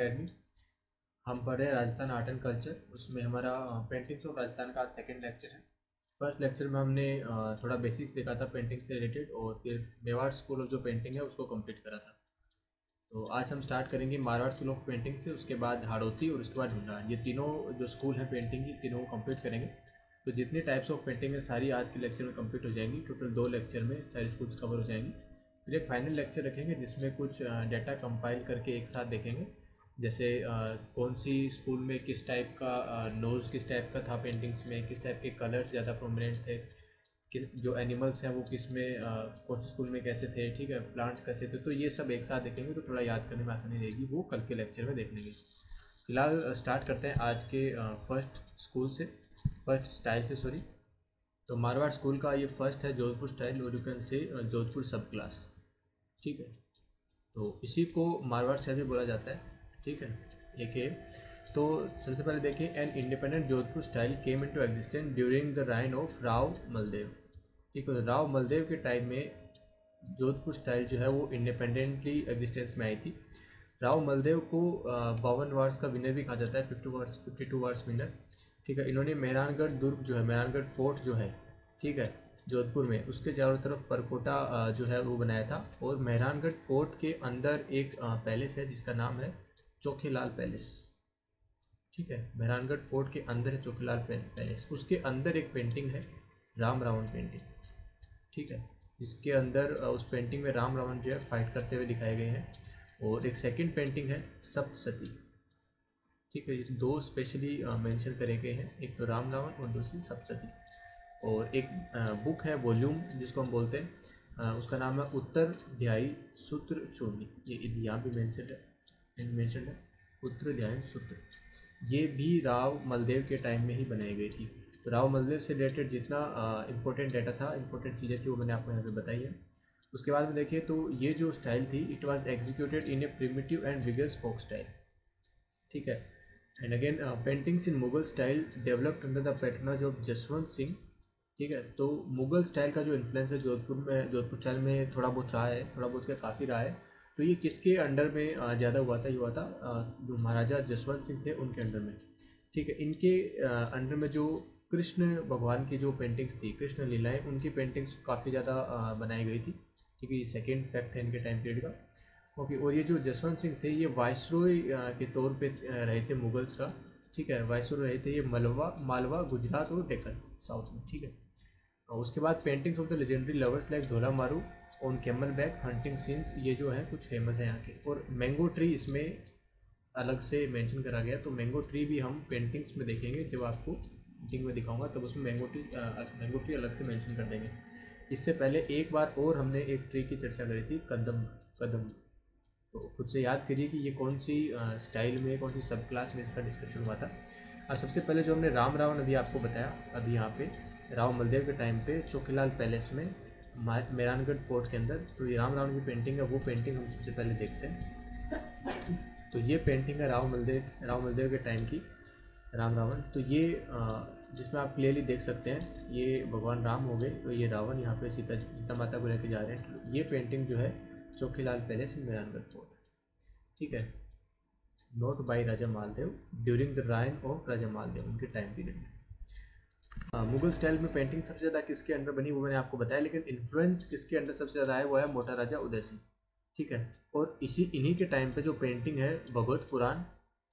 Academy. हम पढ़ रहे हैं राजस्थान आर्ट एंड कल्चर, उसमें हमारा पेंटिंग्स ऑफ राजस्थान का सेकंड लेक्चर है। फर्स्ट लेक्चर में हमने थोड़ा बेसिक्स देखा था पेंटिंग से रिलेटेड, और फिर मेवाड़ स्कूल ऑफ जो पेंटिंग है उसको कंप्लीट करा था। तो आज हम स्टार्ट करेंगे मारवाड़ स्कूल ऑफ पेंटिंग से, उसके बाद हाड़ौती और उसके बाद ढूंढा। ये तीनों जो स्कूल हैं पेंटिंग की, तीनों को कंप्लीट करेंगे। तो जितनी टाइप्स ऑफ पेंटिंग है सारी आज के लेक्चर में कंप्लीट हो जाएंगी। टोटल 2 लेक्चर में सारी स्कूल्स कवर हो जाएंगी। फिर एक फाइनल लेक्चर रखेंगे जिसमें कुछ डाटा कंपाइल करके एक साथ देखेंगे, जैसे कौन सी स्कूल में किस टाइप का नोज़ किस टाइप का था पेंटिंग्स में, किस टाइप के कलर्स ज़्यादा प्रोमिनेंट थे, कि जो एनिमल्स हैं वो किस में कौन से स्कूल में कैसे थे, ठीक है, प्लांट्स कैसे थे। तो ये सब एक साथ देखेंगे तो थोड़ा याद करने में आसानी रहेगी, वो कल के लेक्चर में देख लेंगे। फिलहाल स्टार्ट करते हैं आज के फर्स्ट स्टाइल से, सॉरी। तो मारवाड़ स्कूल का ये फर्स्ट है जोधपुर स्टाइल, और यू कैन से जोधपुर सब क्लास, ठीक है। तो इसी को मारवाड़ स्टाइल भी बोला जाता है, ठीक है। एक है, तो सबसे पहले देखिए, an independent Jodhpur style came into existence during the reign of Rao Maldev, ठीक है। राव मलदेव के टाइम में जोधपुर स्टाइल जो है वो इंडिपेंडेंटली एग्जिस्टेंस में आई थी। राव मलदेव को 52 वार्ड्स का विनर भी कहा जाता है, 52 वार्ड्स विनर, ठीक है। इन्होंने मेहरानगढ़ दुर्ग जो है, मेहरानगढ़ फोर्ट जो है, ठीक है, जोधपुर में, उसके चारों तरफ परकोटा जो है वो बनाया था। और मेहरानगढ़ फोर्ट के अंदर एक पैलेस है जिसका नाम है चोखेलाल पैलेस, ठीक है। मेहरानगढ़ फोर्ट के अंदर है चोखेलाल पैलेस, उसके अंदर एक पेंटिंग है राम रावण पेंटिंग, ठीक है, जिसके अंदर उस पेंटिंग में राम रावण जो है फाइट करते हुए दिखाए गए हैं। और एक सेकंड पेंटिंग है सप्तसती, ठीक है। ये 2 स्पेशली मेंशन करे गए हैं, एक तो राम रावण और दूसरी सप्तसती। और एक बुक है, वॉल्यूम जिसको हम बोलते हैं, उसका नाम है उत्तराध्यायी सूत्र चूर्णी, ये यहाँ भी मेंशन है उत्तराध्यायी सूत्र। ये भी राव मलदेव के टाइम में ही बनाई गई थी। तो राव मलदेव से रिलेटेड जितना इंपॉर्टेंट डाटा था, इंपॉर्टेंट चीज़ें थी, वो मैंने आपको यहाँ पे बताई है। उसके बाद में देखिए तो ये जो स्टाइल थी, it was executed in a primitive and vigorous folk style, ठीक है। And again paintings in Mughal style developed under the patronage of Jaswant Singh, ठीक है। तो मुगल स्टाइल का जो इन्फ्लुएंस है जोधपुर स्टाइल में थोड़ा बहुत रहा है, थोड़ा बहुत क्या काफ़ी रहा है। तो ये किसके अंडर में ज़्यादा हुआ था? ये हुआ था जो महाराजा जसवंत सिंह थे उनके अंडर में, ठीक है। इनके अंडर में जो कृष्ण भगवान की जो पेंटिंग्स थी, कृष्ण लीलाएं, उनकी पेंटिंग्स काफ़ी ज़्यादा बनाई गई थी, ठीक है। ये सेकेंड फैक्ट है इनके टाइम पीरियड का, ओके। और ये जो जसवंत सिंह थे ये वाइसरॉय के तौर पे रहे थे मुगल्स का, ठीक है। वाइसरॉय रहे थे ये मालवा, गुजरात और डेक्कन साउथ में, ठीक है। और उसके बाद paintings of the legendary lovers like धोला मारू on camel back hunting scenes, ये जो है कुछ फेमस है यहाँ के। और मैंगो ट्री इसमें अलग से मेंशन करा गया, तो मैंगो ट्री भी हम पेंटिंग्स में देखेंगे, जब आपको पेंटिंग में दिखाऊंगा तब उसमें मैंगो ट्री अलग से मेंशन कर देंगे। इससे पहले एक बार और हमने एक ट्री की चर्चा करी थी, कदम। तो खुद से याद करिए कि ये कौन सी स्टाइल में, कौन सी सब क्लास में इसका डिस्कशन हुआ था। अब सबसे पहले जो हमने राम रावण अभी आपको बताया, अभी यहाँ पे राव मलदेव के टाइम पे चोखेलाल पैलेस में मेहरानगढ़ फोर्ट के अंदर, तो ये राम रावण की पेंटिंग है, वो पेंटिंग हम सबसे पहले देखते हैं। तो ये पेंटिंग है राव मलदेव के टाइम की, राम रावण। तो ये जिसमें आप क्लियरली देख सकते हैं ये भगवान राम हो गए, तो ये रावण यहाँ पे सीता माता को लेके जा रहे हैं। तो ये पेंटिंग जो है चोखेलाल पैलेस मेहरानगढ़ फोर्ट, ठीक है, note by Raja Maldev during the reign of Raja Maldev, उनके टाइम पीरियड में। मुगल स्टाइल में पेंटिंग सबसे ज़्यादा किसके अंडर बनी वो मैंने आपको बताया, लेकिन इन्फ्लुएंस किसके अंडर सबसे ज़्यादा है वो है मोटा राजा उदय सिंह, ठीक है। और इन्हीं के टाइम पे जो पेंटिंग है भगवत पुराण,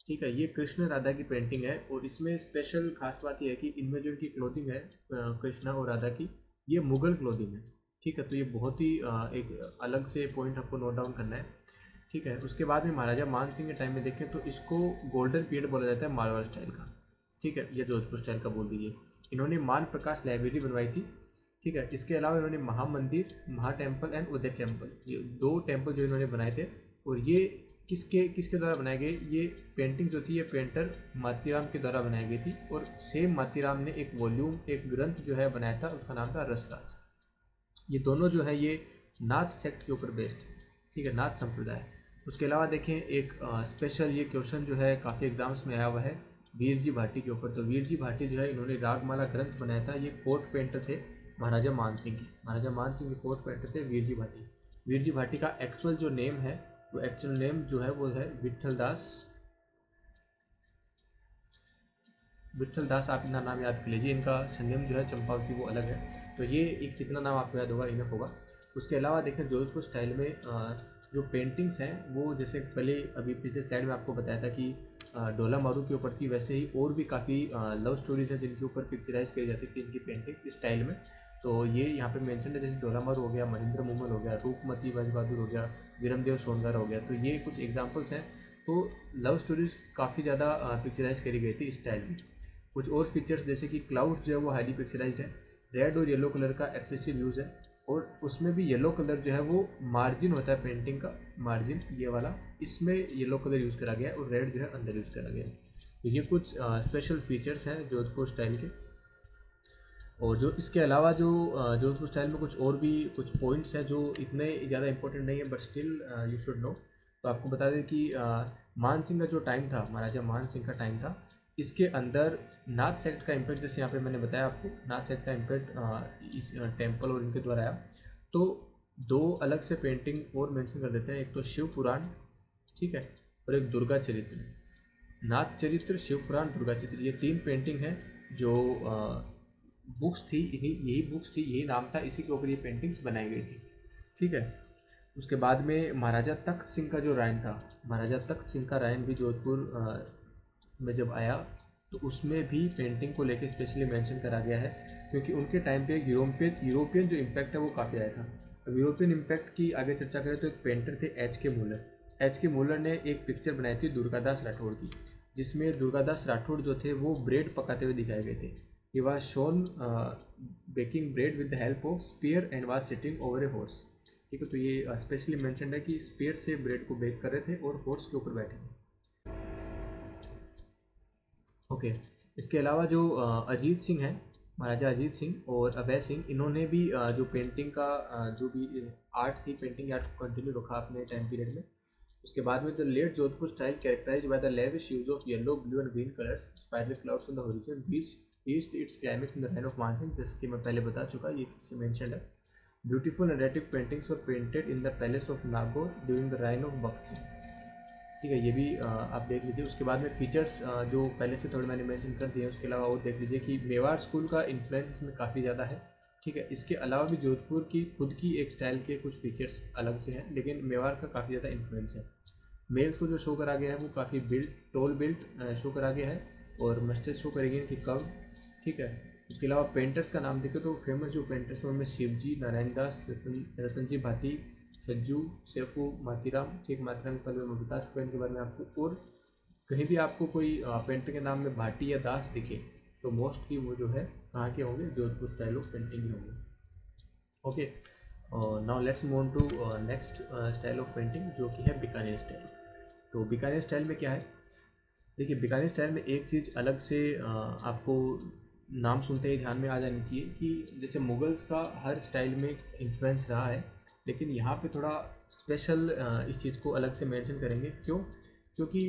ठीक है, ये कृष्ण राधा की पेंटिंग है। और इसमें स्पेशल खास बात यह है कि इनमें जो इनकी क्लोथिंग है कृष्णा और राधा की, ये मुगल क्लोथिंग है, ठीक है। तो ये बहुत ही एक अलग से पॉइंट आपको नोट डाउन करना है, ठीक है। उसके बाद में महाराजा मान सिंह के टाइम में देखें तो इसको गोल्डन पीरियड बोला जाता है मारवाड़ स्टाइल का, ठीक है, या जोधपुर स्टाइल का बोल दीजिए। इन्होंने मान प्रकाश लाइब्रेरी बनवाई थी, ठीक है। इसके अलावा इन्होंने महामंदिर, महा टेम्पल एंड उदय टेम्पल, ये 2 टेम्पल जो इन्होंने बनाए थे। और ये किसके द्वारा बनाए गए? ये पेंटिंग जो थी ये पेंटर मातीराम के द्वारा बनाई गई थी। और सेम मातीराम ने एक वॉल्यूम, एक ग्रंथ जो है बनाया था, उसका नाम था रसराज। ये दोनों जो है ये नाथ सेक्ट के ऊपर बेस्ड, ठीक है, नाथ संप्रदाय। उसके अलावा देखें एक स्पेशल ये क्वेश्चन जो है काफ़ी एग्जाम्स में आया हुआ है वीर जी भाटी के ऊपर। तो वीर जी भाटी जो है इन्होंने रागमाला ग्रंथ बनाया था, ये कोर्ट पेंटर थे महाराजा मान सिंह के कोर्ट पेंटर थे वीर जी भाटी। वीर जी भाटी का एक्चुअल जो नेम है, वो एक्चुअल नेम जो है वो है विठल दास विठल दास आप इनका नाम याद कर लीजिए, इनका सरनेम जो है चंपावती वो अलग है, तो ये एक कितना नाम आपको याद होगा इनफ होगा। उसके अलावा देखें जोधपुर स्टाइल में जो पेंटिंग्स हैं वो जैसे पहले अभी पिछले स्लाइड में आपको बताया था कि ढोला मारू के ऊपर थी, वैसे ही और भी काफ़ी लव स्टोरीज हैं जिनके ऊपर पिक्चराइज करी जाती थी इनकी पेंटिंग्स इस स्टाइल में। तो ये यहाँ पे मेंशन है, जैसे ढोला मारू हो गया, महेंद्र मुमल हो गया, रूपमती बाज बहादुर हो गया, विरमदेव सोनगर हो गया, तो ये कुछ एग्जाम्पल्स हैं। तो लव स्टोरीज काफ़ी ज़्यादा पिक्चराइज करी गई थी इस स्टाइल में। कुछ और फीचर्स जैसे कि क्लाउड्स जो है वो हाईली पिक्चराइज्ड है, रेड और येलो कलर का एक्सेसिव यूज़ है, और उसमें भी येलो कलर जो है वो मार्जिन होता है पेंटिंग का, मार्जिन ये वाला, इसमें येलो कलर यूज़ करा गया है और रेड जो है अंदर यूज़ करा गया है। तो ये कुछ स्पेशल फीचर्स हैं जोधपुर स्टाइल के। और जो इसके अलावा जो जोधपुर स्टाइल में कुछ और भी कुछ पॉइंट्स हैं जो इतने ज़्यादा इंपॉर्टेंट नहीं है, but still you should know. तो आपको बता दें कि मान सिंह का जो टाइम था, महाराजा मान सिंह का टाइम था, इसके अंदर नाथ सेक्ट का इम्पैक्ट, जैसे यहाँ पे मैंने बताया आपको, नाथ सेक्ट का इम्पैक्ट इस टेम्पल और इनके द्वारा आया। तो दो अलग से पेंटिंग और मेंशन कर देते हैं, एक तो शिव पुराण, ठीक है, और एक दुर्गा चरित्र। नाथ चरित्र, शिव पुराण, दुर्गा चरित्र, ये तीन पेंटिंग हैं जो बुक्स थी, यही बुक्स थी, यही नाम था, इसी के ऊपर ये पेंटिंग्स बनाई गई थी, ठीक है। उसके बाद में महाराजा तख्त सिंह का जो रायन था, महाराजा तख्त सिंह का रायन भी जोधपुर में जब आया तो उसमें भी पेंटिंग को लेके स्पेशली मेंशन करा गया है, क्योंकि उनके टाइम पे यूरोपियन जो इम्पैक्ट है वो काफ़ी आया था। अब यूरोपियन इम्पैक्ट की आगे चर्चा करें तो एक पेंटर थे एच के मूलर ने एक पिक्चर बनाई थी दुर्गादास राठौड़ की, जिसमें दुर्गादास राठौड़ जो थे वो ब्रेड पकाते हुए दिखाए गए थे। He was shown baking bread with the help of sphere and was sitting over a horse, ठीक है। तो ये स्पेशली मेंशन है कि स्पीयर से ब्रेड को बेक कर रहे थे और हॉर्स के ऊपर बैठे थे। ओके। इसके अलावा जो अजीत सिंह हैं, महाराजा अजीत सिंह और अभय सिंह, इन्होंने भी जो पेंटिंग का जो भी आर्ट थी, पेंटिंग आर्ट को कंटिन्यू रखा अपने टाइम पीरियड में। उसके बाद में the late Jodhpur style characterised by the lavish use of yellow, blue and green colours, spiral clouds on the horizon reached its climax in the reign of Man Singh, जैसे कि मैं पहले बता चुका, ये फिर से मेंशन है। Beautiful narrative paintings were painted in the palace of Nagaur during the reign of Bakht Singh, ठीक है, ये भी आप देख लीजिए। उसके बाद में फीचर्स जो पहले से थोड़े मैंने मेंशन कर दिए हैं, उसके अलावा और देख लीजिए कि मेवाड़ स्कूल का इन्फ्लुएंस इसमें काफ़ी ज़्यादा है, ठीक है। इसके अलावा भी जोधपुर की खुद की एक स्टाइल के कुछ फीचर्स अलग से हैं, लेकिन मेवाड़ का काफ़ी ज़्यादा इन्फ्लुएंस है। मेल्स को जो शो करा गया है वो काफ़ी टोल बिल्ट शो करा गया है, और मस्टेज शो करेगी इनकी कम, ठीक है। उसके अलावा पेंटर्स का नाम देखें तो फेमस जो पेंटर्स हैं उनमें शिवजी, नारायण दास, रतनजी भाटी, सज्जू, सैफू, मातीराम, ठीक, मातीराम कल मैं बता चुका इनके बारे में आपको। और कहीं भी आपको कोई पेंटर के नाम में भाटी या दास दिखे तो मोस्टली वो जो है कहाँ के होंगे, जोधपुर स्टाइल ऑफ पेंटिंग ही होंगे। Okay, now let's move on to next style of painting जो कि है बीकानेर स्टाइल। तो बीकानेर स्टाइल में क्या है, देखिए बीकानेर स्टाइल में एक चीज़ अलग से आपको नाम सुनते ही ध्यान में आ जानी चाहिए कि जैसे मुगल्स का हर स्टाइल में इन्फ्लुएंस रहा है, लेकिन यहाँ पे थोड़ा स्पेशल इस चीज़ को अलग से मेंशन करेंगे। क्यों? क्योंकि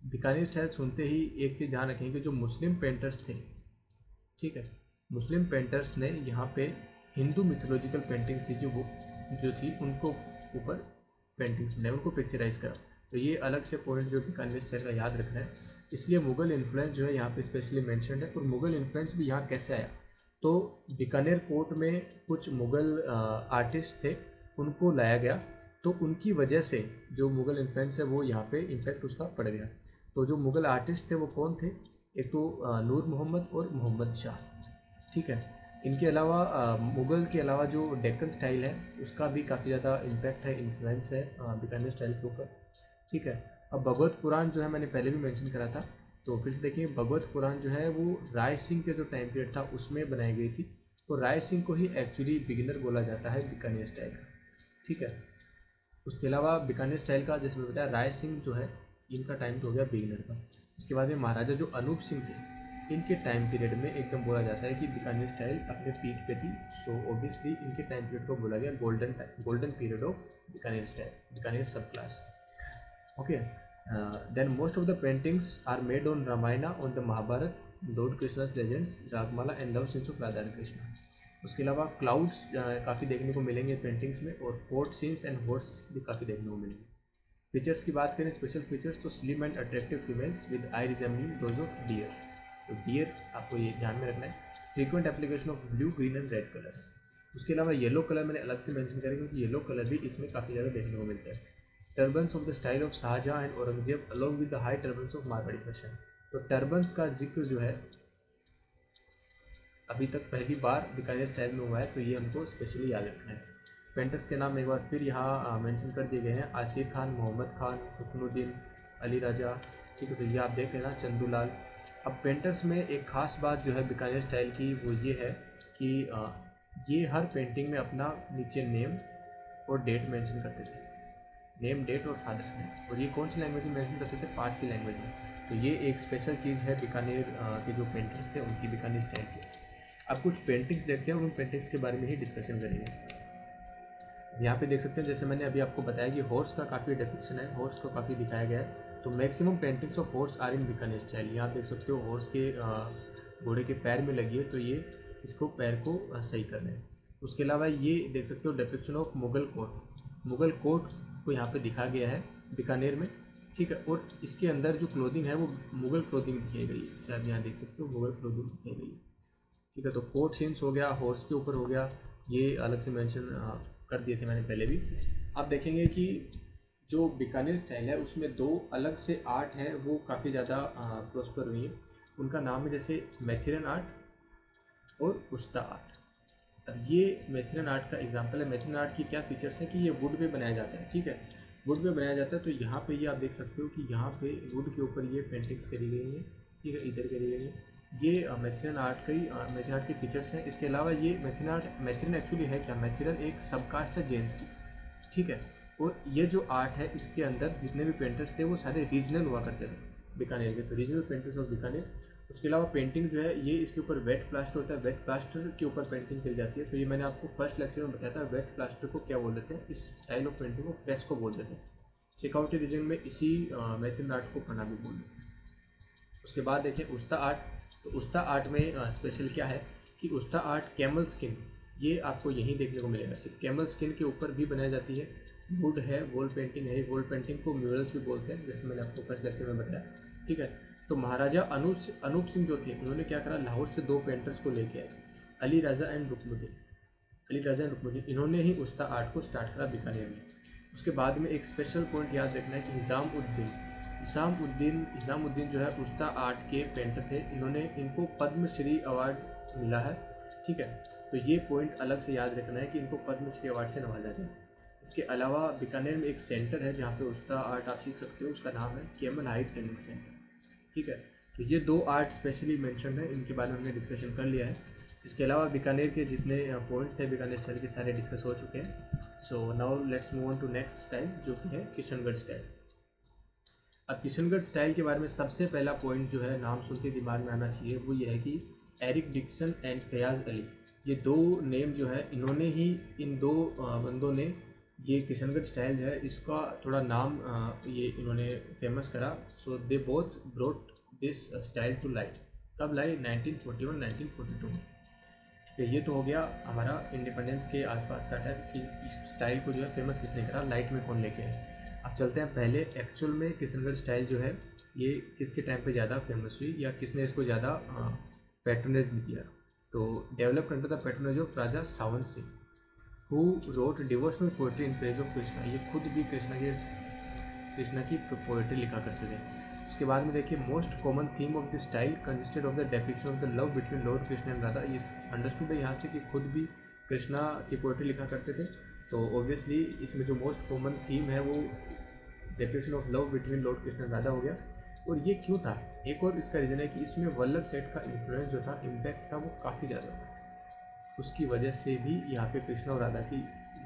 बीकानेर स्टाइल सुनते ही एक चीज़ ध्यान रखेंगे कि जो मुस्लिम पेंटर्स थे, ठीक है, मुस्लिम पेंटर्स ने यहाँ पे हिंदू मिथोलॉजिकल पेंटिंग थी जो थी उनको ऊपर पेंटिंग्स बनाई, उनको पिक्चराइज करा। तो ये अलग से पॉइंट जो बीकानेर स्टाइल का याद रखना है। इसलिए मुग़ल इन्फ्लुएंस जो है यहाँ पे स्पेशली मेंशन्ड है। और मुग़ल इन्फ्लुएंस भी यहाँ कैसे आया, तो बीकानेर कोर्ट में कुछ मुग़ल आर्टिस्ट थे, उनको लाया गया, तो उनकी वजह से जो मुग़ल इन्फ्लुएंस है वो यहाँ पे इम्पैक्ट उसका पड़ गया। तो जो मुग़ल आर्टिस्ट थे वो कौन थे, एक तो नूर मोहम्मद और मोहम्मद शाह, ठीक है। इनके अलावा मुग़ल के अलावा जो डेक्कन स्टाइल है उसका भी काफ़ी ज़्यादा इम्पैक्ट है, इन्फ्लुएंस है बीकानेर स्टाइल के ऊपर, ठीक है। अब भगवत पुराण जो है मैंने पहले भी मेंशन करा था, तो फिर से देखिए भगवत पुराण जो है वो राय सिंह के जो टाइम पीरियड था उसमें बनाई गई थी। तो राय सिंह को ही एक्चुअली बिगिनर बोला जाता है बीकानेर स्टाइल का, ठीक है। उसके अलावा बीकानेर स्टाइल का जैसे मैं बताया, राय सिंह जो है इनका टाइम तो हो गया बिगिनर का। उसके बाद में महाराजा जो अनूप सिंह थे, इनके टाइम पीरियड में एकदम बोला जाता है कि बीकानेर स्टाइल अपने पीक पे थी। सो ऑब्वियसली इनके टाइम पीरियड को बोला गया golden period of Bikaner style, Bikaner सब class. Okay, then most of the paintings are made on Ramayana, on the Mahabharat, Lord Krishna's legends, Ragmala and love scenes of Radha and Krishna. उसके अलावा clouds काफ़ी देखने को मिलेंगे पेंटिंग्स में, और court scenes and horse भी काफ़ी देखने को मिलेंगे। फीचर्स की बात करें, स्पेशल फीचर्स, तो slim and attractive females with I resembling those of dear. तो डियर आपको ये ध्यान में रखना है। Frequent application of blue, green and red colours. उसके अलावा येलो कलर मैंने अलग से मेंशन करें क्योंकि येलो कलर भी इसमें काफ़ी ज़्यादा देखने को मिलता है। Turbans of the style of Shah Jahan and Aurangzeb along with the high turbans of Marwari fashion. तो टर्बन्स का जिक्र जो है अभी तक पहली बार बीकानेर स्टाइल में हुआ है, तो ये हमको स्पेशली याद रखना है। पेंटर्स के नाम एक बार फिर यहाँ मेंशन कर दिए गए हैं, आसिर खान, मोहम्मद खान, रुकनुद्दीन, अली राजा, ठीक है, तो ये आप देख लेना, चंदूलाल। अब पेंटर्स में एक ख़ास बात जो है बीकानेर स्टाइल की वो ये है कि ये हर पेंटिंग में अपना नीचे नेम और डेट मेंशन करते थे, नेम, डेट और फादर्स नेम। और ये कौन सी लैंग्वेज में मेंशन करते थे? पारसी लैंग्वेज में। तो ये एक स्पेशल चीज़ है बीकानेर के जो पेंटर्स थे उनकी, बीकानेर स्टाइल की। अब कुछ पेंटिंग्स देखते हैं और उन पेंटिंग्स के बारे में ही डिस्कशन करेंगे। यहाँ पे देख सकते हैं, जैसे मैंने अभी आपको बताया कि हॉर्स का काफ़ी डिपिक्शन है, हॉर्स को काफ़ी दिखाया गया है। तो maximum paintings of horse are in Bikaner style. यहाँ देख सकते हो हॉर्स के घोड़े के पैर में लगी है, तो ये इसको पैर को सही कर रहे हैं। उसके अलावा ये देख सकते हो depiction of Mughal court, Mughal court को यहाँ पे दिखाया गया है बीकानेर में, ठीक है। और इसके अंदर जो क्लोथिंग है वो मुगल क्लोथिंग दिखाई गई है, जैसे आप यहाँ देख सकते हो मुगल क्लोथिंग दिखाई गई है, ठीक है। तो कोर्ट सीन्स हो गया, हॉर्स के ऊपर हो गया, ये अलग से मेंशन कर दिए थे मैंने पहले भी। आप देखेंगे कि जो बीकानेर स्टाइल है उसमें दो अलग से आर्ट है वो काफ़ी ज़्यादा प्रोस्पर हुई है। उनका नाम है जैसे मैथिरन आर्ट और उस्ता आर्ट। अब ये मैथिरन आर्ट का एग्जांपल है। मैथिरन आर्ट की क्या फीचर्स है कि ये वुड पे बनाया जाता है, ठीक है, वुड पे बनाया जाता है। तो यहाँ पे ये आप देख सकते हो कि यहाँ पे वुड के ऊपर ये पेंटिंग्स करी गई हैं, ठीक है, इधर करी गई है। ये मैथिरन आर्ट मैथिरन आर्ट के फीचर्स हैं। इसके अलावा ये मैथिरन एक्चुअली है क्या? मैथिरन एक सबकास्ट है जेन्स की, ठीक है। और ये जो आर्ट है इसके अंदर जितने भी पेंटर्स थे वो सारे रीजनल हुआ करते थे बीकानेर के, तो रीजनल पेंटर्स ऑफ बीकानेर। उसके अलावा पेंटिंग जो है ये इसके ऊपर वेट प्लास्टर होता है, वेट प्लास्टर के ऊपर पेंटिंग करी जाती है। तो ये मैंने आपको फर्स्ट लेक्चर में बताया था, वेट प्लास्टर को क्या बोल देते हैं, इस स्टाइल ऑफ पेंटिंग को फ्रेस्को बोल देते हैं। सिकाउटी रीजन में इसी मैथिरन आर्ट को पन्ना भी बोल देते हैं। उसके बाद देखें उस्ता आर्ट। तो उस्ता आर्ट में स्पेशल क्या है कि उस्ता आर्ट कैमल स्किन, ये आपको यहीं देखने को मिलेगा, सिर्फ कैमल स्किन के ऊपर भी बनाई जाती है। वुड है, वॉल पेंटिंग है, वॉल पेंटिंग को म्यूरल्स भी बोलते हैं, जैसे मैंने आपको फर्स्ट लेक्चर में बताया, ठीक है। तो महाराजा अनूप सिंह जो थे उन्होंने क्या करा, लाहौर से दो पेंटर्स को लेके आए, अली राजा एंड रुकनुद्दीन, इन्होंने ही उस्ता आर्ट को स्टार्ट करा बीकानेर में। उसके बाद में एक स्पेशल पॉइंट याद रखना है कि निज़ामुद्दीन जो है उस्ता आर्ट के पेंटर थे, इनको पद्मश्री अवार्ड मिला है, ठीक है। तो ये पॉइंट अलग से याद रखना है कि इनको पद्मश्री अवार्ड से नवाजा गया। इसके अलावा बीकानेर में एक सेंटर है जहाँ पे उस्ता आर्ट आप सीख सकते हो, उसका नाम है केमल हाइट ट्रेनिंग सेंटर, ठीक है। तो ये दो आर्ट स्पेशली मेंशन है, इनके बारे में हमने डिस्कशन कर लिया है। इसके अलावा बीकानेर के जितने पॉइंट थे बीकानेर स्टाइल के सारे डिस्कस हो चुके हैं। So now let's move on to next style जो कि है किशनगढ़ स्टाइल। अब किशनगढ़ स्टाइल के बारे में सबसे पहला पॉइंट जो है नाम सुनते दिमाग में आना चाहिए वो ये है कि Eric Dixon and Fayaz Ali, ये दो नेम जो है इन्होंने ही, इन दो बंदों ने ये किशनगढ़ स्टाइल जो है इसका थोड़ा नाम ये इन्होंने फेमस करा। So they both brought this style to light. कब लाई? 1941-1942 में। तो ये तो हो गया हमारा इंडिपेंडेंस के आसपास का टाइम कि इस स्टाइल को जो है फेमस किसने करा, लाइट में कौन लेके आए। अब चलते हैं पहले एक्चुअल में किशनगढ़ स्टाइल जो है ये किसके टाइम पे ज़्यादा फेमस हुई या किसने इसको ज़्यादा पैट्रोनेज भी किया। तो develop under the patronage of Raja Sawan Singh who wrote devotional poetry in praise of Krishna. ये खुद भी कृष्णा की पोइट्री लिखा करते थे। उसके बाद में देखिए most common theme of the style consisted of the depiction of the love between Lord Krishna and Radha. ये अंडरस्टूड है यहाँ से कि खुद भी कृष्णा की पोइट्री लिखा करते थे, तो ऑब्वियसली इसमें जो मोस्ट कॉमन थीम है वो depiction of love between Lord Krishna and Radha हो गया। और ये क्यों था? एक और इसका रीज़न है कि इसमें वल्लभ सेठ का इन्फ्लुएंस जो था, इम्पैक्ट था, वो काफ़ी ज़्यादा था। उसकी वजह से भी यहाँ पे कृष्णा और राधा की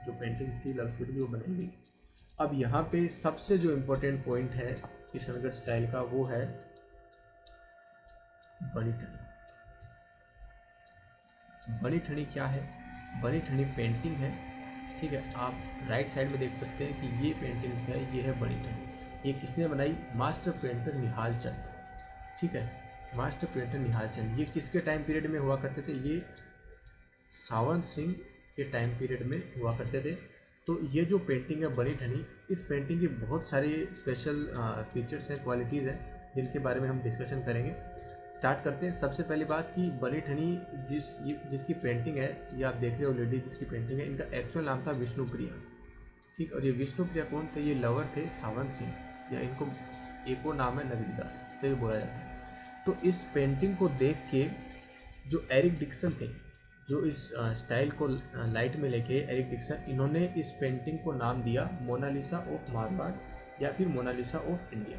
जो पेंटिंग्स थी, लव स्टोरी, वो बनाई गई। अब यहाँ पे सबसे जो इम्पोर्टेंट पॉइंट है किशनगढ़ स्टाइल का वो है बनी ठनी। बनी ठनी क्या है? बनी ठनी पेंटिंग है, ठीक है। आप राइट साइड में देख सकते हैं कि ये पेंटिंग है, ये है बनी ठनी। ये किसने बनाई? मास्टर पेंटर निहाल चंद, ठीक है, मास्टर पेंटर निहाल चंद। ये किसके टाइम पीरियड में हुआ करते थे? ये सावन सिंह के टाइम पीरियड में हुआ करते थे। तो ये जो पेंटिंग है बनी ठनी, इस पेंटिंग की बहुत सारे स्पेशल फीचर्स हैं, क्वालिटीज़ हैं, जिनके बारे में हम डिस्कशन करेंगे। स्टार्ट करते हैं। सबसे पहली बात कि बनी ठनी जिसकी पेंटिंग है, ये आप देख रहे हो लेडी जिसकी पेंटिंग है, इनका एक्चुअल नाम था विष्णुप्रिया। ठीक, और ये विष्णुप्रिया कौन थे? ये लवर थे सावंत सिंह, या इनको एक और नाम है नगरीदास, इससे भी बोला जाता है। तो इस पेंटिंग को देख के जो एरिक डिक्सन थे, जो इस स्टाइल को लाइट में लेके, एरिक डिक्सन, इन्होंने इस पेंटिंग को नाम दिया मोनालिसा ऑफ मारवाड़ या फिर मोनालिसा ऑफ इंडिया।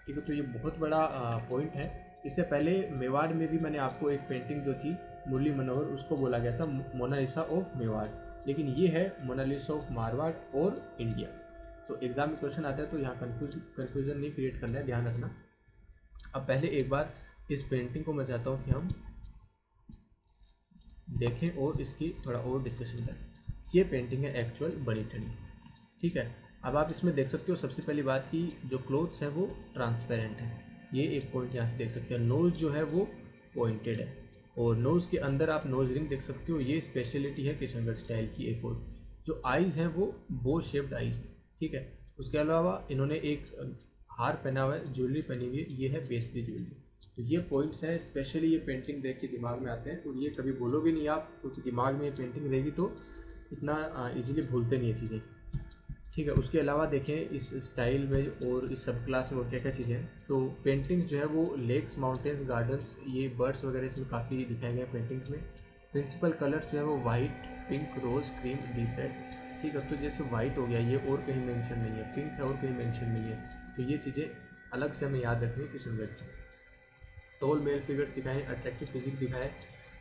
ठीक है, तो ये बहुत बड़ा पॉइंट है। इससे पहले मेवाड़ में भी मैंने आपको एक पेंटिंग जो थी मुरली मनोहर, उसको बोला गया था मोनालिसा ऑफ मेवाड़, लेकिन ये है मोनालिसा ऑफ मारवाड़ और इंडिया। तो एग्जाम में क्वेश्चन आता है तो यहाँ कन्फ्यूजन नहीं क्रिएट करना है, ध्यान रखना। अब पहले एक बार इस पेंटिंग को मैं चाहता हूँ कि हम देखें और इसकी थोड़ा और डिस्कशन करें। ये पेंटिंग है एक्चुअल बनी ठनी। ठीक है, अब आप इसमें देख सकते हो सबसे पहली बात कि जो क्लोथ्स हैं वो ट्रांसपेरेंट हैं, ये एक पॉइंट यहाँ से देख सकते हैं। नोज़ जो है वो पॉइंटेड है, और नोज़ के अंदर आप नोज रिंग देख सकते हो, ये स्पेशलिटी है किशनगढ़ स्टाइल की। एक और जो आइज़ हैं वो बो शेप्ड आइज़। ठीक है, उसके अलावा इन्होंने एक हार पहना हुआ है, ज्वेलरी पहनी हुई है, ये है बेसरी ज्वेलरी। तो ये पॉइंट्स हैं, स्पेशली ये पेंटिंग देख के दिमाग में आते हैं, और ये कभी बोलोगे नहीं आप, क्योंकि दिमाग में ये पेंटिंग रहेगी तो इतना इजीली भूलते नहीं है चीज़ें। ठीक है, उसके अलावा देखें इस स्टाइल में और इस सब क्लास में और क्या क्या चीज़ें हैं। तो पेंटिंग्स जो है वो लेक्स, माउंटेन्स, गार्डन्स, ये बर्ड्स वगैरह इसमें काफ़ी दिखाए गए हैं पेंटिंग्स में। प्रिंसिपल कलर्स जो है वो वाइट, पिंक, रोज़, क्रीम, डीप रेड। ठीक है, तो जैसे वाइट हो गया, ये और कहीं मेंशन नहीं है, पिंक है और कहीं मेंशन नहीं है, तो ये चीज़ें अलग से हमें याद रखनी है किशनगढ़ की। टॉल मेल फिगर्स दिखाएं, अट्रैक्टिव फिजिक दिखाएं।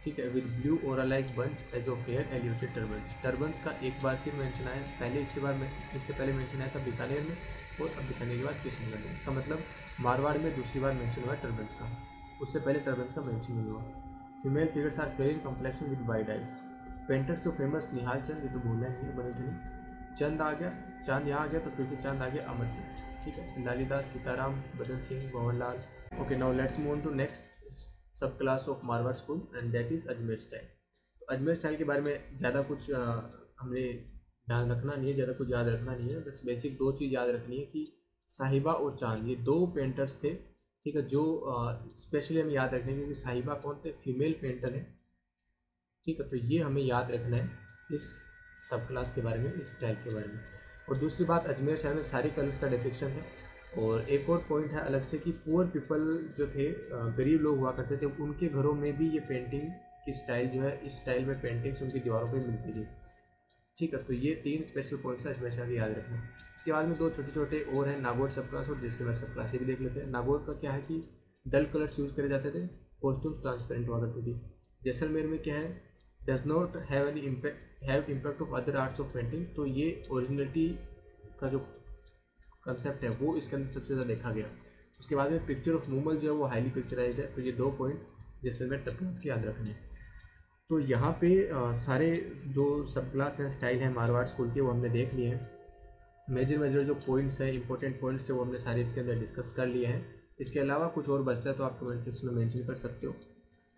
ठीक है, विद ब्लू और like bunch edge of hair elevated turbans. Turbans का एक बार फिर मेंशन आया, पहले इससे पहले मेंशन आया था बीकानेर में, और अब बीकानेर के बाद किशनगढ़ में। इसका मतलब मारवाड़ में दूसरी बार मेंशन हुआ टर्बन्स का, उससे पहले टर्बन्स का मेंशन नहीं हुआ। Female figures are fair in complexion with wide eyes. Painters तो फेमस निहाल चंद, ये तो भूलना नहीं है, बनी ठनी। चंद आ गया, चांद यहाँ आ गया, तो फिर से चांद आ गया, अमर चंद। ठीक है, Lalidas, Sitaram, Badan Singh, Bhanwarlal. Okay, now let's move on to next sub class of Marwar school, and that is Ajmer style. तो अजमेर स्टाइल के बारे में ज़्यादा कुछ हमने ध्यान रखना नहीं है, ज़्यादा कुछ याद रखना नहीं है, बस बेसिक दो चीज़ याद रखनी है कि साहिबा और चांद, ये दो पेंटर्स थे। ठीक है, जो स्पेशली हमें याद रखने क्योंकि साहिबा कौन थे? फीमेल पेंटर है। ठीक है, तो ये हमें याद रखना है इस सब क्लास के बारे में, इस स्टाइल के बारे में। और दूसरी बात, अजमेर शहर में सारी कलर्स का डिपिक्शन है। और एक और पॉइंट है अलग से कि पुअर पीपल जो थे, गरीब लोग हुआ करते थे, उनके घरों में भी ये पेंटिंग की स्टाइल जो है, इस स्टाइल में पेंटिंग्स उनकी दीवारों पे मिलती थी। ठीक है, तो ये तीन स्पेशल पॉइंट्स हैं अजमेर शहर के याद रखना। इसके बाद में दो छोटे छोटे और हैं, नागौर सब क्लास और जैसलमेर सब क्लास, ये भी देख लेते हैं। नागौर का क्या है कि डल कलर्स यूज़ करे जाते थे, कॉस्ट्यूम्स ट्रांसपेरेंट हुआ करती थी। जैसलमेर में क्या है, does not have any impact of other arts of painting. तो ये ओरिजिनलिटी का जो कंसेप्ट है वो इसके अंदर सबसे ज़्यादा देखा गया। उसके बाद में पिक्चर ऑफ मूमल जो है वो हाईली पिक्चराइज्ड है। तो ये दो पॉइंट जैसलमेर सब क्लास के याद रखने हैं। तो यहाँ पे सारे जो सब क्लास हैं, स्टाइल हैं मारवाड़ स्कूल के, वो हमने देख लिए हैं। मेजर जो पॉइंट्स हैं, इंपॉर्टेंट पॉइंट्स थे, वो हमने सारे इसके अंदर डिस्कस कर लिए हैं। इसके अलावा कुछ और बचता है तो आप कमेंट सेक्शन में मेंशन कर सकते हो।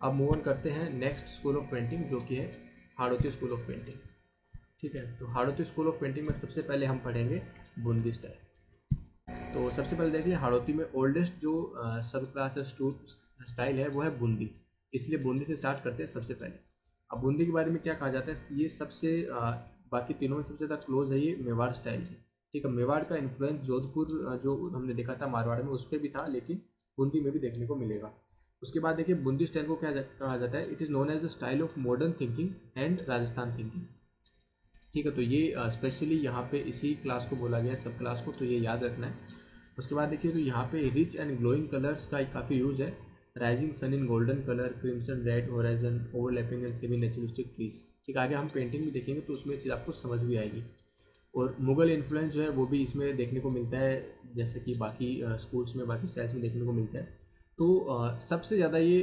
अब मूव ऑन करते हैं नेक्स्ट स्कूल ऑफ पेंटिंग, जो कि है हाड़ौती स्कूल ऑफ पेंटिंग। ठीक है, तो हाड़ौती स्कूल ऑफ पेंटिंग में सबसे पहले हम पढ़ेंगे बूंदी स्टाइल। तो सबसे पहले देख लें, हाड़ौती में ओल्डेस्ट जो सब क्लास स्टाइल है वो है बूंदी, इसलिए बूंदी से स्टार्ट करते हैं सबसे पहले। अब बूंदी के बारे में क्या कहा जाता है, ये सबसे बाकी तीनों में सबसे ज़्यादा क्लोज है ये मेवाड़ स्टाइल है। ठीक है, मेवाड़ का इन्फ्लुएंस जोधपुर जो हमने देखा था मारवाड़ में, उस पर भी था, लेकिन बूंदी में भी देखने को मिलेगा। उसके बाद देखिए बूंदी स्टाइल को क्या कहा जाता है, it is known as the style of modern thinking and Rajasthan thinking. ठीक है, तो ये स्पेशली यहाँ पे इसी क्लास को बोला गया है, सब क्लास को, तो ये याद रखना है। उसके बाद देखिए तो यहाँ पे रिच एंड ग्लोइंग कलर्स का काफ़ी यूज़ है। Rising sun in golden colour, crimson red horizon, overlapping and semi naturalistic trees. ठीक, आगे हम पेंटिंग भी देखेंगे तो उसमें चीज़ आपको समझ भी आएगी। और मुग़ल इन्फ्लुएंस जो है वो भी इसमें देखने को मिलता है, जैसे कि बाकी स्कूल्स में, बाकी स्टाइल्स में देखने को मिलता है। तो सबसे ज़्यादा ये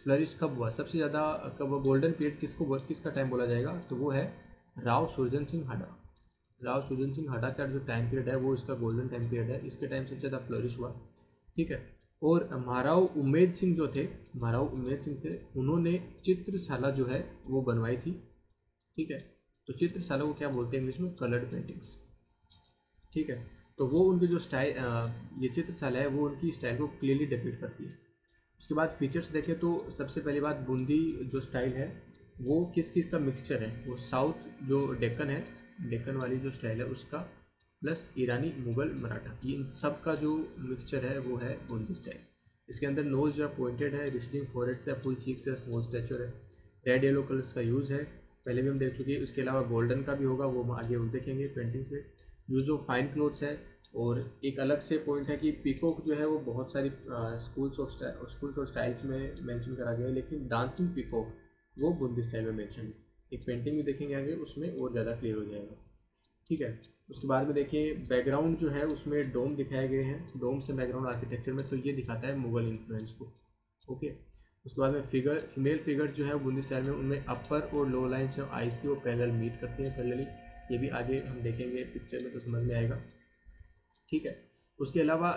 फ्लरिश कब हुआ, सबसे ज़्यादा कब गोल्डन पीरियड किसका टाइम बोला जाएगा, तो वो है राव सुरजन सिंह हाडा। राव सुरजन सिंह हाडा का जो टाइम पीरियड है वो इसका गोल्डन टाइम पीरियड है, इसके टाइम सबसे ज़्यादा फ्लरिश हुआ। ठीक है, और महाराव उमेद सिंह जो थे, महाराव उमेद सिंह थे, उन्होंने चित्रशाला जो है वो बनवाई थी। ठीक है, तो चित्रशाला को क्या बोलते हैं इंग्लिश में, कलर्ड पेंटिंग्स। ठीक है, तो वो उनकी जो स्टाइल, ये चित्रशाला है वो उनकी स्टाइल को क्लियरली डिपिक्ट करती है। उसके बाद फीचर्स देखें तो सबसे पहली बात, बूंदी जो स्टाइल है वो किस किस का मिक्सचर है, वो साउथ जो डेक्कन है, डेक्कन वाली जो स्टाइल है उसका, प्लस ईरानी, मुगल, मराठा, ये इन सब का जो मिक्सचर है वो है बूंदी स्टाइल। इसके अंदर नोज जो पॉइंटेड है, रिसीडिंग फोरहेड से, फुल चीक से, स्मॉल स्टैचर है, रेड येलो कलर्स का यूज़ है, पहले भी हम देख चुके हैं। उसके अलावा गोल्डन का भी होगा, वो हम आगे और देखेंगे पेंटिंग्स में। यूज़ ऑफ फाइन क्लोथ्स है, और एक अलग से पॉइंट है कि पीकॉक जो है वो बहुत सारी स्कूल्स और स्टाइल्स में मेंशन करा गया है, लेकिन डांसिंग पीकॉक वो बूंदी स्टाइल में मेंशन है। एक पेंटिंग भी देखेंगे आगे, उसमें और ज़्यादा क्लियर हो जाएगा। ठीक है, उसके बाद में देखिए बैकग्राउंड जो है उसमें डोम दिखाए गए हैं, डोम से बैकग्राउंड आर्किटेक्चर में, तो ये दिखाता है मुगल इन्फ्लुएंस को। ओके, उसके बाद में फीमेल फिगर्स जो है बूंदी स्टाइल में, उनमें अपर और लो लाइन्स जो आइस की वो पैरेलल मीट करती हैं पैरेलली। ये भी आगे हम देखेंगे पिक्चर में तो समझ में आएगा। ठीक है, उसके अलावा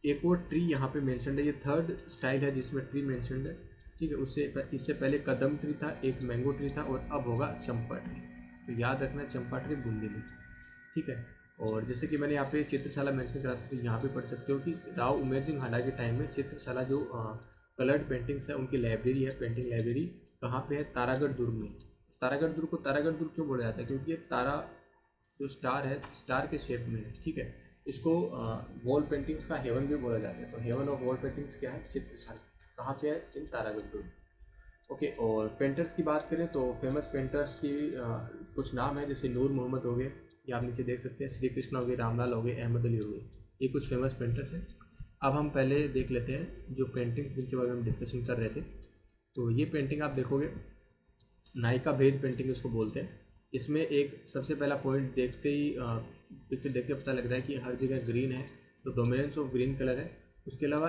एक और ट्री यहाँ पे मेंशनड है, ये थर्ड स्टाइल है जिसमें ट्री मेंशनड है। ठीक है, इससे पहले कदम ट्री था, एक मैंगो ट्री था, और अब होगा चंपा ट्री। तो याद रखना चंपा ट्री बूंदी में। ठीक है, और जैसे कि मैंने यहाँ पे चित्रशाला मेंशन करा था, तो यहाँ पे पढ़ सकते हो कि राव उमेर सिंह हांडा के टाइम में चित्रशाला जो कलर्ड पेंटिंग्स है उनकी लाइब्रेरी है, पेंटिंग लाइब्रेरी कहाँ पे है, तारागढ़ दुर्ग में। तारागढ़ दुर्ग को तारागढ़ दुर्ग क्यों बोला जाता है, क्योंकि ये तारा जो स्टार है, स्टार के शेप में है। ठीक है, इसको वॉल पेंटिंग्स का हेवन भी बोला जाता है। तो हेवन ऑफ वॉल पेंटिंग्स क्या है, चित्रशाला, कहाँ पे है, इन तारागढ़ दुर्ग। ओके, और पेंटर्स की बात करें तो फेमस पेंटर्स की कुछ नाम है, जैसे नूर मोहम्मद हो गए, ये आप नीचे देख सकते हैं, श्री कृष्ण हो गए, रामलाल हो गए, अहमद अली हो गए, ये कुछ फेमस पेंटर्स हैं। अब हम पहले देख लेते हैं जो पेंटिंग जिनके बारे में हम डिस्कशन कर रहे थे। तो ये पेंटिंग आप देखोगे, नायिका भेद पेंटिंग इसको बोलते हैं। इसमें एक सबसे पहला पॉइंट देखते ही पिक्चर देख के पता लग रहा है कि हर जगह ग्रीन है, तो डोमिनेंस ऑफ ग्रीन कलर है। उसके अलावा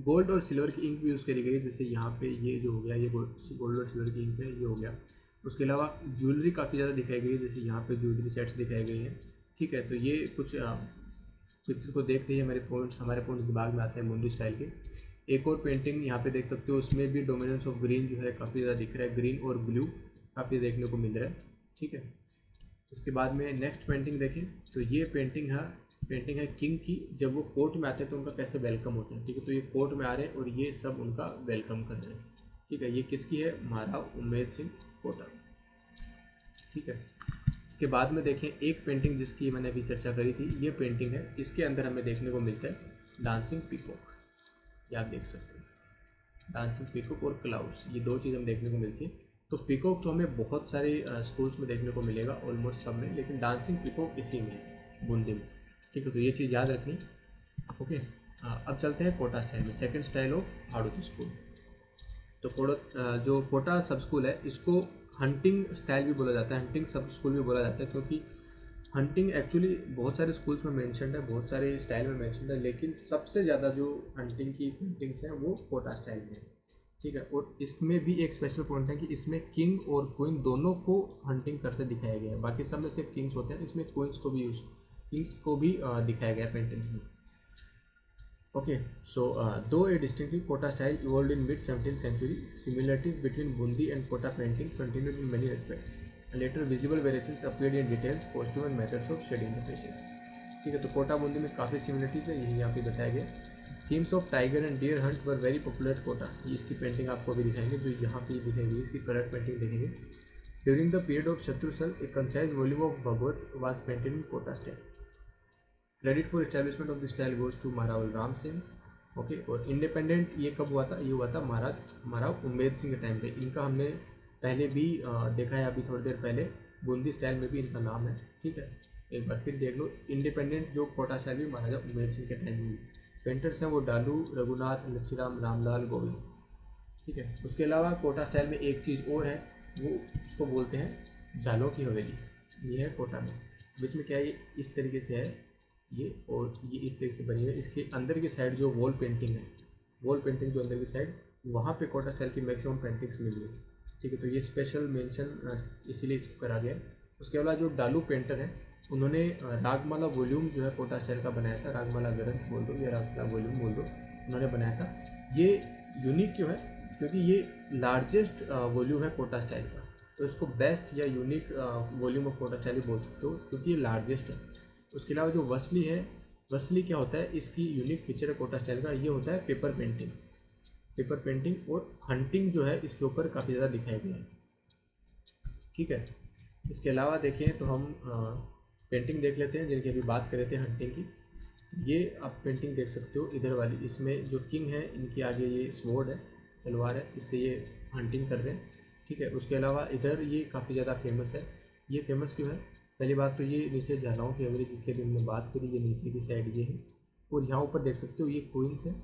गोल्ड और सिल्वर की इंक भी यूज़ करी गई, जैसे यहाँ पे ये जो हो गया, ये गोल्ड और सिल्वर की इंक है, ये हो गया। उसके अलावा ज्वेलरी काफ़ी ज़्यादा दिखाई गई है, जैसे यहाँ पे ज्वेलरी सेट्स दिखाए गए हैं। ठीक है, तो ये कुछ पिक्चर को देखते ही हमारे पॉइंट्स दिमाग में आते हैं बूंदी स्टाइल के। एक और पेंटिंग यहाँ पे देख सकते हो, उसमें भी डोमिनेंस ऑफ ग्रीन जो है काफ़ी ज़्यादा दिख रहा है, ग्रीन और ब्लू काफ़ी देखने को मिल रहा है। ठीक है, इसके बाद में नेक्स्ट पेंटिंग देखें तो ये पेंटिंग है किंग की, जब वो कोर्ट में आते हैं तो उनका कैसे वेलकम होता है। ठीक है, तो ये कोर्ट में आ रहे हैं और ये सब उनका वेलकम कर रहे हैं। ठीक है, ये किसकी है, महाराव उमेद सिंह कोटा। ठीक है, इसके बाद में देखें एक पेंटिंग जिसकी मैंने अभी चर्चा करी थी, ये पेंटिंग है, इसके अंदर हमें देखने को मिलता है डांसिंग पीकॉक, ये आप देख सकते हैं, डांसिंग पीकॉक और क्लाउड्स, ये दो चीज़ हम देखने को मिलती है। तो पीकॉक तो हमें बहुत सारे स्कूल्स में देखने को मिलेगा, ऑलमोस्ट सब में, लेकिन डांसिंग पीकॉक इसी में है, बूंदी में। ठीक है, तो ये चीज़ याद रखनी। ओके, अब चलते हैं कोटा स्टाइल में, second style of Hadoti school. तो जो कोटा सब स्कूल है, इसको हंटिंग स्टाइल भी बोला जाता है, हंटिंग सब स्कूल भी बोला जाता है, क्योंकि हंटिंग एक्चुअली बहुत सारे स्कूल्स में मेंशन्ड है, बहुत सारे स्टाइल में मेंशन्ड है, लेकिन सबसे ज़्यादा जो हंटिंग की पेंटिंग्स हैं वो कोटा स्टाइल में है। ठीक है, और इसमें भी एक स्पेशल पॉइंट है कि इसमें किंग और क्वीन दोनों को हंटिंग करते दिखाया गया है। बाकी सब में सिर्फ किंग्स होते हैं, इसमें किंग्स को भी दिखाया गया है पेंटिंग में। Okay, so though a distinctive Kota style evolved in mid-17th century, similarities between Bundi and Kota painting continued in many respects. Later, visible variations appeared in details, costume and methods of shading the faces. ठीक है, तो कोटा बूंदी में काफ़ी similarities है, यही यहाँ पे बताया गया। Themes of tiger and deer hunt were very popular at Kota, ये इसकी पेंटिंग आपको अभी दिखाएंगे, जो यहाँ पे दिखाएंगे, इसकी कलर पेंटिंग देखेंगे। During the period of Shatrusal, a concise volume of Bhagwat was painted in Kota style. Credit for establishment of the style goes to Maharao Ram Singh. Okay, और इंडिपेंडेंट ये कब हुआ था, ये हुआ था महाराव उमेद सिंह के टाइम पे। इनका हमने पहले भी देखा है, अभी थोड़ी देर पहले बूंदी स्टाइल में भी इनका नाम है। ठीक है, एक बार फिर देख लो, इंडिपेंडेंट जो कोटा स्टाइल भी महाराजा उमेद सिंह के टाइम में। पेंटर्स हैं वो डालू, रघुनाथ, लच्छीराम, रामलाल, गोविंद। ठीक है, उसके अलावा कोटा स्टाइल में एक चीज़ और है, वो उसको बोलते हैं झालों की हवेली, ये है कोटा में। इसमें क्या है, ये इस तरीके से है ये, और ये इस तरीके से बनी है। इसके अंदर की साइड जो वॉल पेंटिंग है, वॉल पेंटिंग जो अंदर की साइड, वहाँ पे कोटा स्टाइल की मैक्सिमम पेंटिंग्स मिल गई। ठीक है, तो ये स्पेशल मेंशन इसीलिए इसको करा गया। उसके अलावा जो डालू पेंटर है, उन्होंने रागमाला वॉल्यूम जो है कोटा स्टाइल का बनाया था, रागमाला ग्रंथ बोल दो या रागमाला वॉल्यूम बोल दो, उन्होंने बनाया था। ये यूनिक क्यों है, क्योंकि ये लार्जेस्ट वॉल्यूम है कोटा स्टाइल का, तो इसको बेस्ट या unique volume of Kota style बोल सकते हो, क्योंकि ये लार्जेस्ट है। उसके अलावा जो वसली है, वसली क्या होता है, इसकी यूनिक फीचर है कोटा स्टाइल का, ये होता है पेपर पेंटिंग। पेपर पेंटिंग और हंटिंग जो है इसके ऊपर काफ़ी ज़्यादा दिखाई गया है। ठीक है, इसके अलावा देखें तो हम पेंटिंग देख लेते हैं जिनकी अभी बात कर रहे थे हंटिंग की। ये आप पेंटिंग देख सकते हो इधर वाली, इसमें जो किंग है इनके आगे ये स्वॉर्ड है, तलवार है, इससे ये हंटिंग कर रहे हैं। ठीक है, उसके अलावा इधर ये काफ़ी ज़्यादा फेमस है। ये फेमस क्यों है? पहली बात तो ये नीचे झालाओं की एवरेज जिसके भी हमने बात करी, ये नीचे की साइड ये है, और यहाँ ऊपर देख सकते हो ये क्वींस है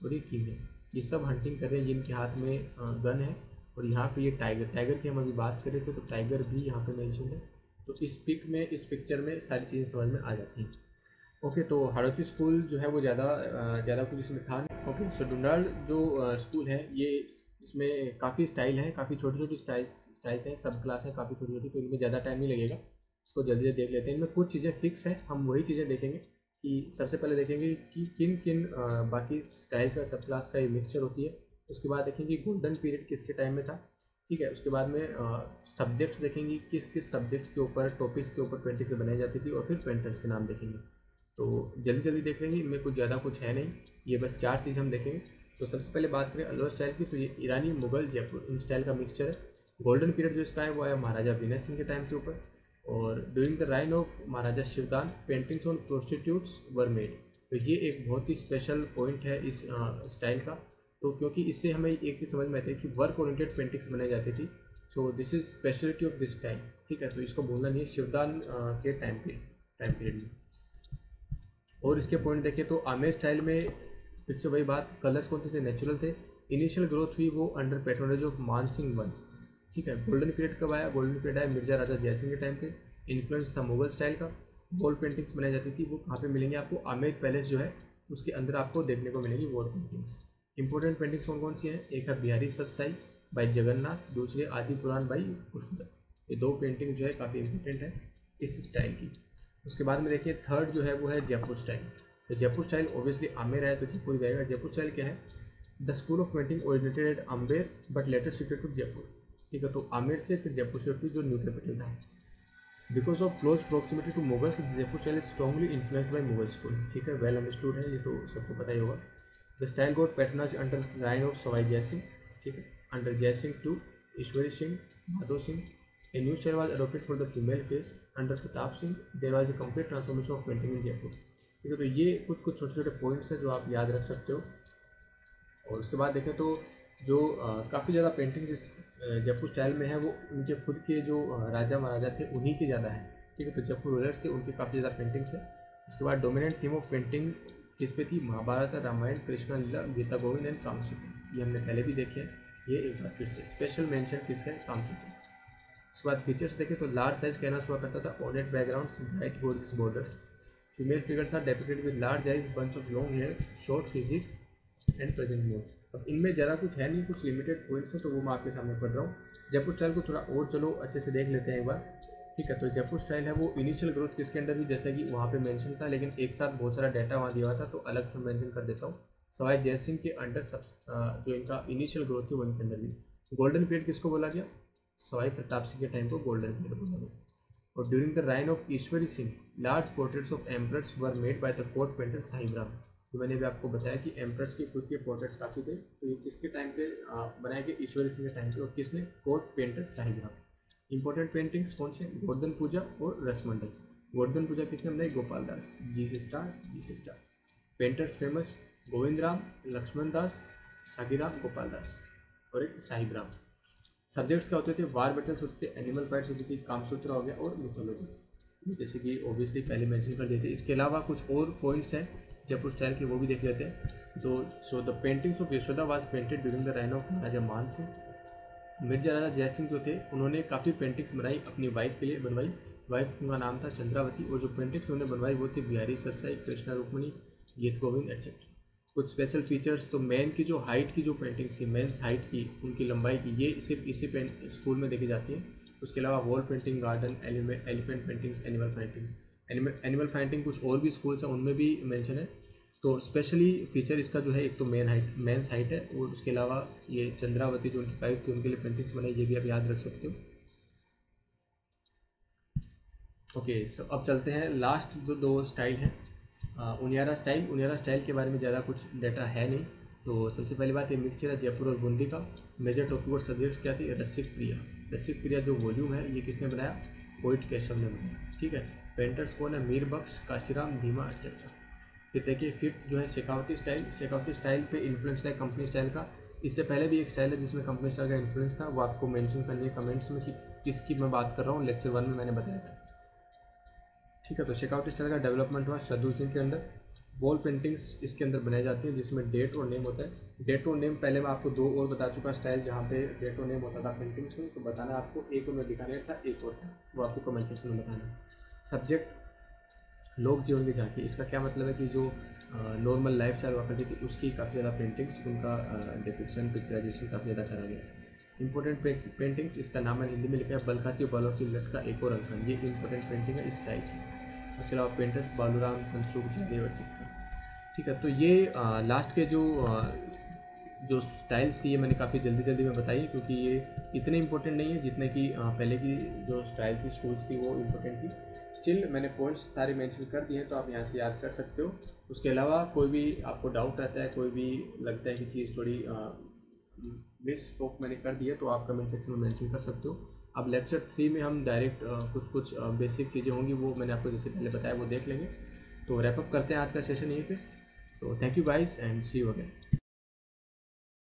और ये किंग है, ये सब हंटिंग कर रहे हैं। जिनके हाथ में गन है, और यहाँ पे ये टाइगर की हम अभी बात कर रहे थे तो टाइगर भी यहाँ पे मेंशन है। तो इस पिक्चर में सारी चीज़ें समझ में आ जाती हैं। ओके, तो हाड़ौती स्कूल जो है वो ज़्यादा कुछ इसमें था नहीं। ओके, सो डुंडाल जो स्कूल है ये, इसमें काफ़ी स्टाइल हैं, काफ़ी छोटी छोटी स्टाइल्स हैं, सब क्लास हैं काफ़ी छोटी छोटी, तो इनमें ज़्यादा टाइम नहीं लगेगा, इसको जल्दी से देख लेते हैं। इनमें कुछ चीज़ें फिक्स हैं, हम वही चीज़ें देखेंगे कि सबसे पहले देखेंगे कि किन किन बाकी स्टाइल्स का सब क्लास का ये मिक्सचर होती है। उसके बाद देखेंगे गोल्डन पीरियड किसके टाइम में था। ठीक है, उसके बाद में सब्जेक्ट्स देखेंगे किस किस सब्जेक्ट्स के ऊपर, टॉपिक्स के ऊपर पेंटिंग्स बनाई जाती थी, और फिर पेंटर्स के नाम देखेंगे। तो जल्दी जल्दी देख लेंगे, इनमें कुछ ज़्यादा कुछ है नहीं, ये बस 4 चीज़ हम देखेंगे। तो सबसे पहले बात करें अल्वर स्टाइल की, तो ये ईरानी, मुगल, जयपुर इन स्टाइल का मिक्सचर है। गोल्डन पीरियड जो इसका है वो आया महाराजा विनय सिंह के टाइम के ऊपर, और during the reign of Maharaja Shivdan paintings on prostitutes were made. तो ये एक बहुत ही स्पेशल पॉइंट है इस स्टाइल का, तो क्योंकि इससे हमें एक चीज़ समझ में आती है कि वर्क ओरिएंटेड पेंटिंग्स बनाई जाती थी। So this is speciality of this time. ठीक है, तो इसको भूलना नहीं है, शिवदान के टाइम पीरियड में। और इसके पॉइंट देखें तो आमेर स्टाइल में फिर से वही बात, कलर्स कौन से थे? नेचुरल थे। इनिशियल ग्रोथ हुई वो अंडर पैट्रोनेज ऑफ मान सिंह वन। ठीक है, गोल्डन पीरियड कब आया? गोल्डन पीरियड आया मिर्जा राजा जयसिंह के टाइम पे। इन्फ्लुएंस था मुगल स्टाइल का। वॉल पेंटिंग्स बनाई जाती थी, वो कहाँ पे मिलेंगे आपको? आमेर पैलेस जो है उसके अंदर आपको देखने को मिलेंगी वॉल पेंटिंग्स। इंपॉर्टेंट पेंटिंग्स कौन कौन सी हैं? एक है बिहारी सतसाई बाई जगन्नाथ, दूसरी आदि पुराण बाई पुष्पदत्त। ये 2 पेंटिंग जो है काफ़ी इंपॉर्टेंट है इस स्टाइल की। उसके बाद में देखिए थर्ड जो है वो है जयपुर स्टाइल। तो जयपुर स्टाइल ऑब्वियसली आमेर है तो जयपुर जाएगा। जयपुर स्टाइल क्या है? The school of painting originated at Amber but later shifted to Jaipur. ठीक है, तो आमेर से फिर जयपुर शिफ्ट हुई जो न्यू कैपिटल था। Because of close proximity to Mughals Jaipur style is strongly influenced by Mughal school. ठीक है, वेल अंडरस्टूड है, ये तो सबको पता ही होगा। The style got patronised under reign of Sawai Jai Singh. ठीक है, under Jai Singh two Ishwari Singh, Madho Singh. A new style was adopted for the female face under Pratap Singh. There was a complete transformation of painting in Jaipur. ठीक है, तो ये कुछ कुछ छोटे छोटे पॉइंट्स हैं जो आप याद रख सकते हो। और उसके बाद देखें तो जो काफ़ी ज़्यादा पेंटिंग जिस जयपुर स्टाइल में है वो उनके खुद के जो राजा महाराजा थे उन्हीं के ज़्यादा है। ठीक है, तो जयपुर रूलर्स थे उनकी काफ़ी ज़्यादा पेंटिंग्स है। उसके बाद डोमिनेंट थीम ऑफ पेंटिंग किस पे थी? महाभारत, रामायण, कृष्ण लीला, गीता गोविंद एंड कामसूत्र। ये हमने पहले भी देखे हैं, ये एक बार फिर से स्पेशल मेंशन किसका है? कामसूत्र। उसके बाद फीचर्स देखें तो लार्ज साइज कैनवस हुआ करता था, ornate backgrounds, bright golden borders. Female figures are depicted with large eyes, bunch of long hair, short physique and present mode. अब इनमें ज़्यादा कुछ है नहीं, कुछ लिमिटेड पॉइंट्स हैं तो वो मैं आपके सामने पढ़ रहा हूँ। जयपुर स्टाइल को थोड़ा और चलो अच्छे से देख लेते हैं एक बार। ठीक है, तो जयपुर स्टाइल है वो इनिशियल ग्रोथ किसके अंडर हुई? जैसा कि वहाँ पे मेंशन था, लेकिन एक साथ बहुत सारा डाटा वहाँ दिया हुआ था तो अलग से मेंशन कर देता हूँ। सवाई जयसिंह के अंडर सब जो इनका इनिशियल ग्रोथ थी वो इनके अंदर हुई। गोल्डन पीरियड किसको बोला गया? सवाई प्रताप सिंह के टाइम को गोल्डन पीरियड बोला गया। और during the reign of Ishwari Singh large portraits of emperors were made by the court painter Sahib Ram. तो मैंने भी आपको बताया कि एम्परर्स के खुद के पोर्ट्रेट्स काफ़ी थे, तो ये किसके टाइम पे बनाए गए? ईश्वरी सिंह के टाइम पे। और किसने? Court painter Sahib Ram. Important paintings कौन से? गोवर्धन पूजा और रसमंडल। गोवर्धन पूजा किसने बनाई? गोपाल दास, जी से स्टार। पेंटर्स फेमस गोविंद राम, लक्ष्मण दास, सागीराम, गोपाल दास और एक साहिब राम। सब्जेक्ट्स क्या होते थे? वार बैटल्स होते थे, एनिमल फाइट्स होती थी, कामसूत्र हो गया और मिथोलॉजी, जैसे कि ऑब्वियसली पहले मेंशन कर देते। इसके अलावा कुछ और पॉइंट्स हैं जयपुर स्टाइल के, वो भी देख लेते हैं। तो so the paintings of Yashoda was painted during the reign of Maharaja Man Singh. Mirza राजा जयसिंह जो थे उन्होंने काफ़ी पेंटिंग्स बनाई, अपनी वाइफ के लिए बनवाई। वाइफ का नाम था चंद्रावती, और जो पेंटिंग्स उन्होंने बनवाई वो थी बिहारी सतसाई, कृष्णा रुक्मणी, गीत गोविंद एटसेट्रा। कुछ स्पेशल फीचर्स, तो मैन की जो हाइट की जो पेंटिंग्स थी, मेंस हाइट की, उनकी लंबाई की, ये सिर्फ इसी स्कूल में देखी जाती है। उसके अलावा wall painting, garden, elephant paintings, animal painting कुछ और भी स्कूल्स हैं उनमें भी मेंशन है। तो स्पेशली फीचर इसका जो है एक तो मेंस हाइट है, और उसके अलावा ये चंद्रावती जो उनकी वाइफ थी उनके लिए पेंटिंग्स बनाई, ये भी आप याद रख सकते हो। ओके, सो अब चलते हैं लास्ट जो 2 स्टाइल हैं। उनियारा स्टाइल के बारे में ज़्यादा कुछ डाटा है नहीं, तो सबसे पहली बात, ये मिक्सचर है जयपुर और बूंदी का। मेजर टॉपिक और सब्जेक्ट्स क्या थी? रसिक प्रिया। रसिक प्रिया जो वॉल्यूम है ये किसने बनाया? पोइट केशव ने बनाया, ठीक है। पेंटर्स कौन है? मीर बख्श, काशीराम, धीमा, एक्सेट्रा। फिर देखिए फिफ्थ जो है शेखावती स्टाइल। शेखावती स्टाइल पे इन्फ्लुएंस है कंपनी स्टाइल का। इससे पहले भी एक स्टाइल है जिसमें कंपनी स्टाइल का इन्फ्लुएंस था, वो आपको मेंशन करनी है कमेंट्स में कि किसकी मैं बात कर रहा हूँ। लेक्चर 1 में मैंने बताया था, ठीक है। तो शेखावती स्टाइल का डेवलपमेंट हुआ शहदूल सिंह के अंदर। वॉल पेंटिंग्स इसके अंदर बनाई जाती है जिसमें डेट और नेम होता है। डेट और नेम पहले मैं आपको 2 और बता चुका स्टाइल जहाँ पे डेट और नेम होता था पेंटिंग्स में, तो बताना आपको एक और में दिखाने था, एक और था वो आपको कमेंट सेक्शन में बताना। सब्जेक्ट लोक जीवन की झांकी। इसका क्या मतलब है कि जो नॉर्मल लाइफ स्टाइल हुआ करती थी उसकी काफ़ी ज़्यादा पेंटिंग्स, उनका डिपिक्शन, पिक्चराइजेशन काफ़ी ज़्यादा करा गया। इंपॉर्टेंट पेंटिंग्स, इसका नाम मैंने हिंदी में लिखा है बलखाती बालों की लट का एक और अंकन। ये इंपॉर्टेंट पेंटिंग है इस टाइप की। उसके अलावा पेंटर्स बालूराम, कंसुक, जयदेव, एक्सेट्रा, ठीक है। तो ये लास्ट के जो स्टाइल्स थी ये मैंने काफ़ी जल्दी जल्दी में बताई क्योंकि ये इतने इंपॉर्टेंट नहीं है जितने कि पहले की जो स्टाइल थी स्कूल्स थी वो इम्पोर्टेंट थी। स्टिल मैंने पॉइंट्स सारे मेंशन कर दिए हैं तो आप यहाँ से याद कर सकते हो। उसके अलावा कोई भी आपको डाउट रहता है, कोई भी लगता है कि चीज़ थोड़ी मिस स्पोक मैंने कर दिया तो आप कमेंट सेक्शन में मेंशन कर सकते हो। अब लेक्चर 3 में हम डायरेक्ट कुछ बेसिक चीज़ें होंगी वो मैंने आपको जैसे पहले बताया वो देख लेंगे। तो रैपअप करते हैं आज का सेशन यहीं पे। तो thank you guys and see you again.